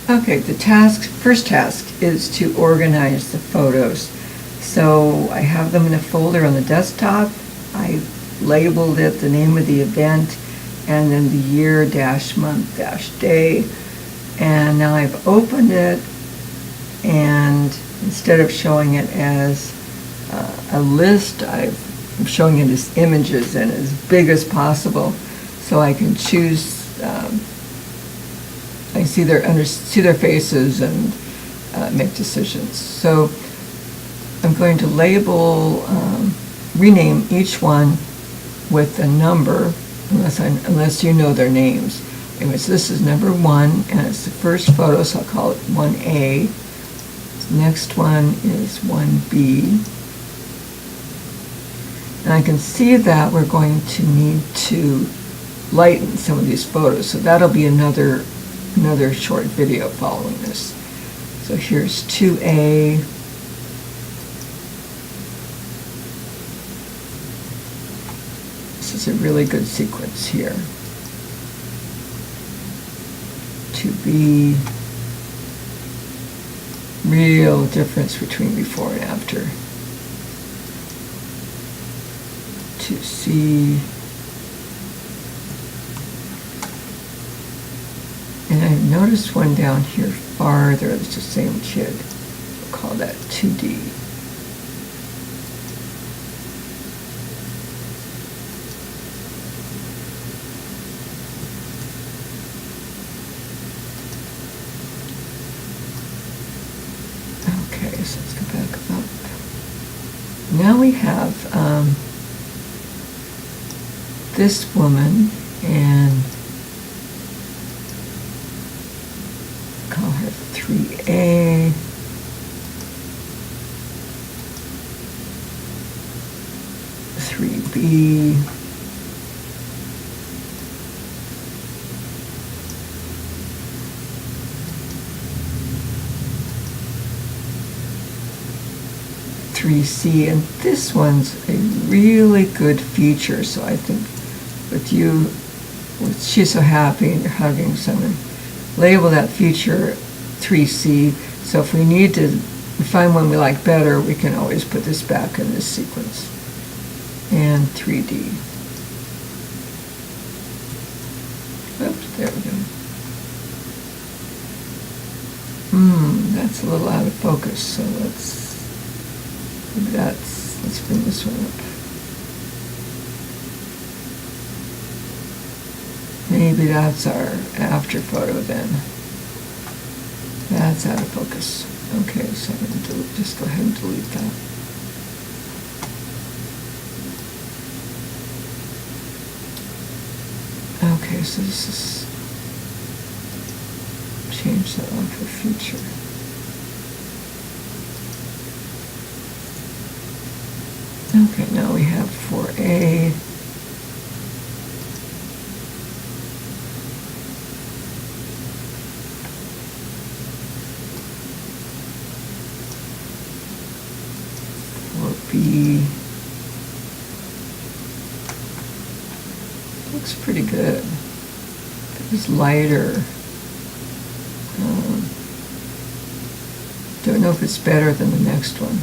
Okay, the first task is to organize the photos. So I have them in a folder on the desktop. I labeled it the name of the event and then the year dash month dash day. And now I've opened it, and instead of showing it as a list, I'm showing it as images and as big as possible, so I can choose. I see their faces and make decisions. So I'm going to rename each one with a number, unless you know their names. Anyways, this is number 1, and it's the first photo, so I'll call it 1A. The next one is 1B. And I can see that we're going to need to lighten some of these photos, so that'll be another short video following this. So here's 2A. This is a really good sequence here. 2B. Real difference between before and after. 2C. And I've noticed one down here farther. It's the same kid. We'll call that 2D. Okay, so let's go back up. Now we have this woman, and call her 3A. B. C, and this one's a really good feature, so I think she's so happy and you're hugging someone, label that feature 3C, so if we need to find one we like better, we can always put this back in this sequence. And 3D. Oops, there we go. That's a little out of focus, so let's bring this one up. Maybe that's our after photo then. That's out of focus. Okay, so I'm going to just go ahead and delete that. Okay, so this is, change that one for future. Okay, now we have 4A. B. Looks pretty good. It was lighter. Don't know if it's better than the next one.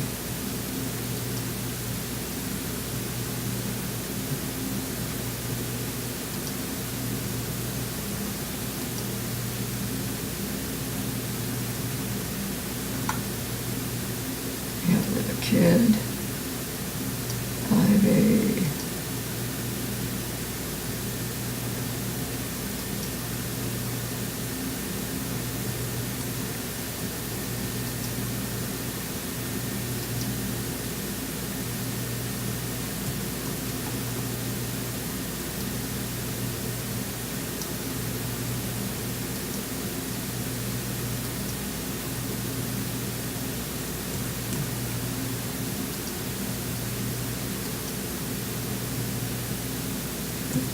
Yeah, with a kid. 5A.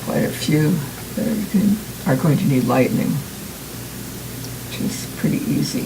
Quite a few that are going to need lightening, which is pretty easy.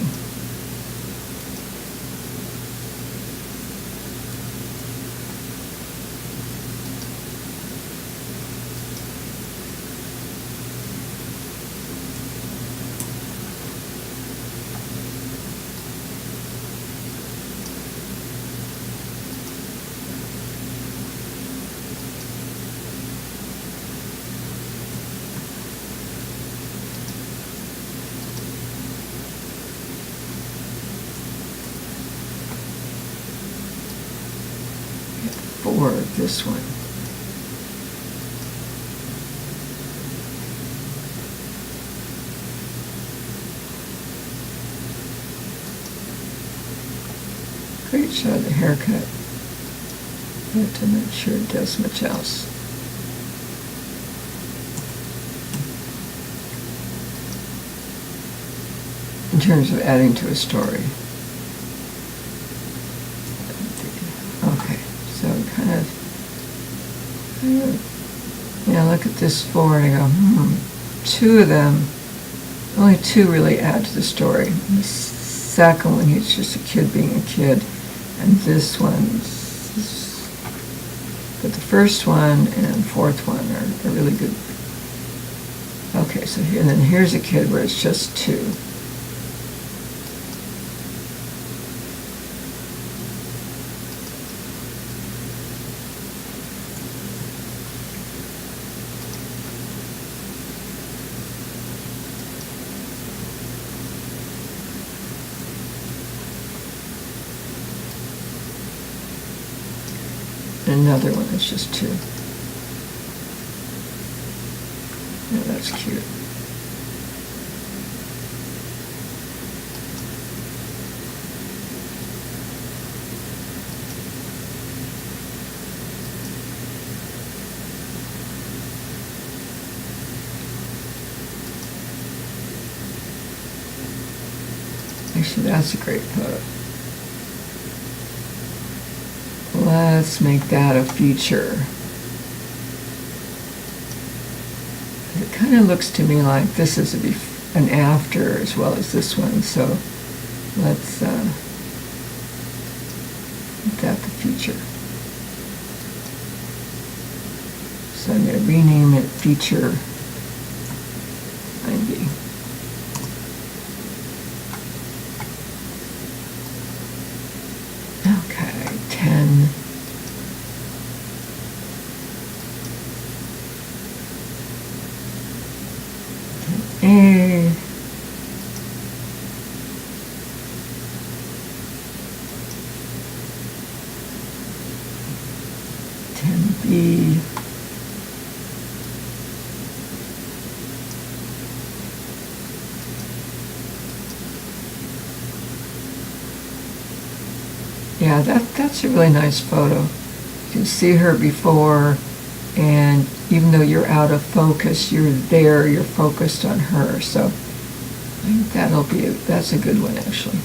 or this one. Great shot of the haircut, but I'm not sure it does much else. In terms of adding to a story. Okay, so kind of, look at this four and I go, two of them, only two really add to the story. The second one, he's just a kid being a kid, and this one's, but the first one and fourth one are really good. Okay, so here, and then here's a kid where it's just two. Another one that's just two. Yeah, that's cute. Actually, that's a great photo. Let's make that a feature. It kind of looks to me like this is an after as well as this one, so let's make that the feature. So I'm going to rename it feature 90. Okay, 10. A. 10B. Yeah, that's a really nice photo. You can see her before, and even though you're out of focus, you're there, you're focused on her. So I think that's a good one, actually.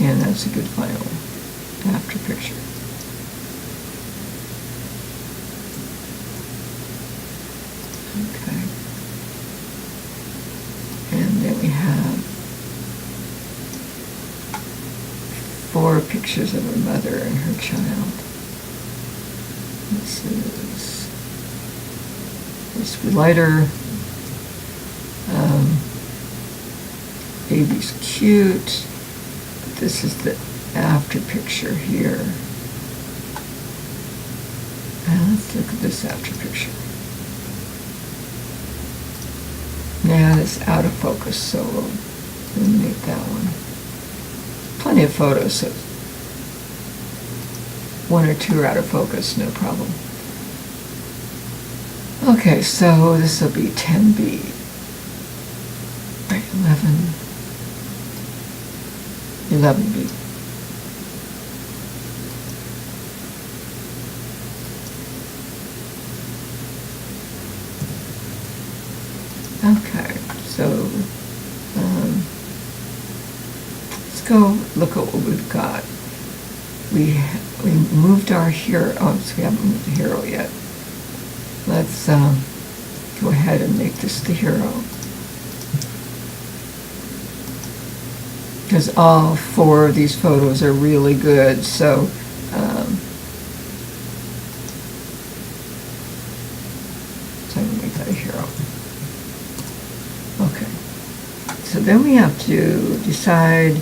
And that's a good final after picture. Okay. And then we have 4 pictures of her mother and her child. This lighter. Baby's cute. This is the after picture here. And let's look at this after picture. Now it's out of focus, so we'll eliminate that one. Plenty of photos, so 1 or 2 are out of focus, no problem. Okay, so this will be 10B. Right, 11B. Okay, so let's go look at what we've got. We moved our hero. Oh, so we haven't moved the hero yet. Let's go ahead and make this the hero. Because all 4 of these photos are really good, so I'm going to make that a hero. Okay, so then we have to decide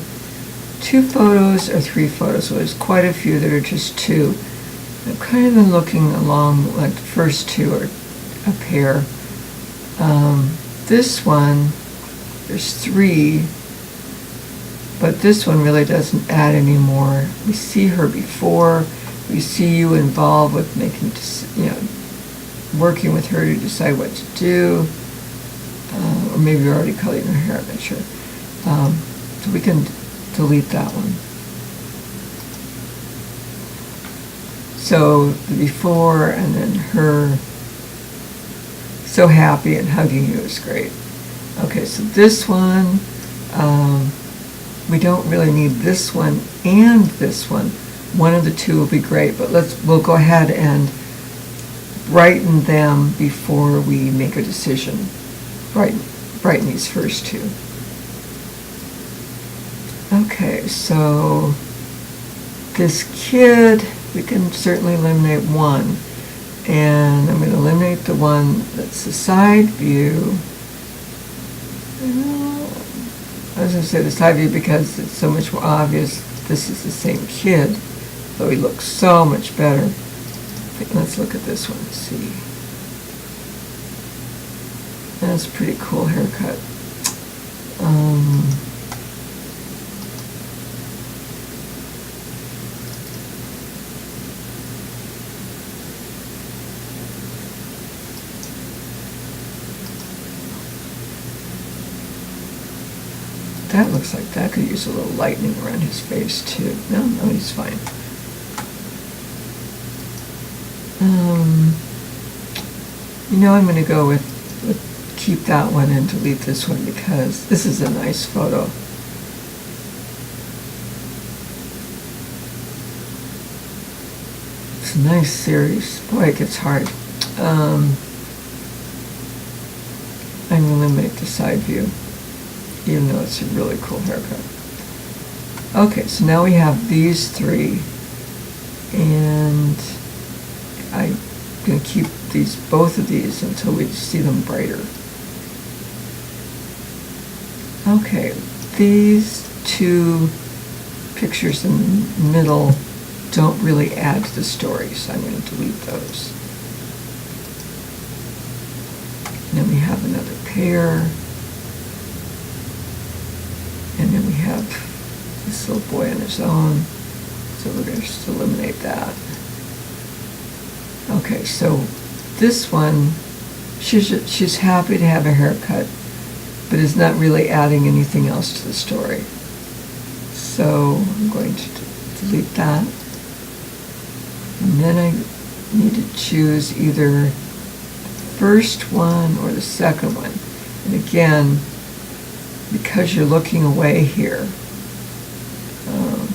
2 photos or 3 photos. So there's quite a few that are just 2. I've kind of been looking along like the first 2 are a pair. This one, there's 3, but this one really doesn't add any more. We see her before. We see you involved with making, working with her to decide what to do. Or maybe you're already coloring her hair, I'm not sure. So we can delete that one. So the before and then her so happy and hugging you is great. Okay, so this one, we don't really need this one and this one. One of the 2 will be great, but we'll go ahead and brighten them before we make a decision. Brighten these first 2. Okay, so this kid, we can certainly eliminate one. And I'm going to eliminate the one that's the side view. I was going to say the side view because it's so much more obvious this is the same kid, though he looks so much better. Let's look at this one and see. That's a pretty cool haircut. That looks like that could use a little lightening around his face too. No, he's fine. I'm going to go with keep that one and delete this one because this is a nice photo. It's a nice series. Boy, it gets hard. I'm going to eliminate the side view, even though it's a really cool haircut. Okay, so now we have these 3, and I'm going to keep both of these until we see them brighter. Okay, these 2 pictures in the middle don't really add to the story, so I'm going to delete those. And then we have another pair. And then we have this little boy on his own. So we're going to just eliminate that. Okay, so this one, she's happy to have a haircut, but is not really adding anything else to the story. So I'm going to delete that. And then I need to choose either the first one or the second one. And again, because you're looking away here, I'll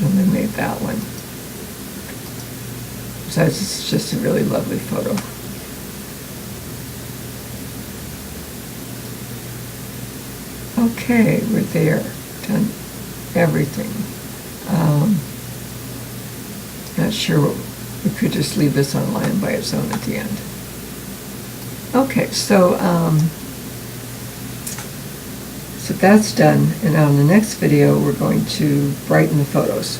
eliminate that one. Besides, it's just a really lovely photo. Okay, we're there. Done everything. Not sure we could just leave this online by its own at the end. Okay, so that's done, and on the next video we're going to brighten the photos.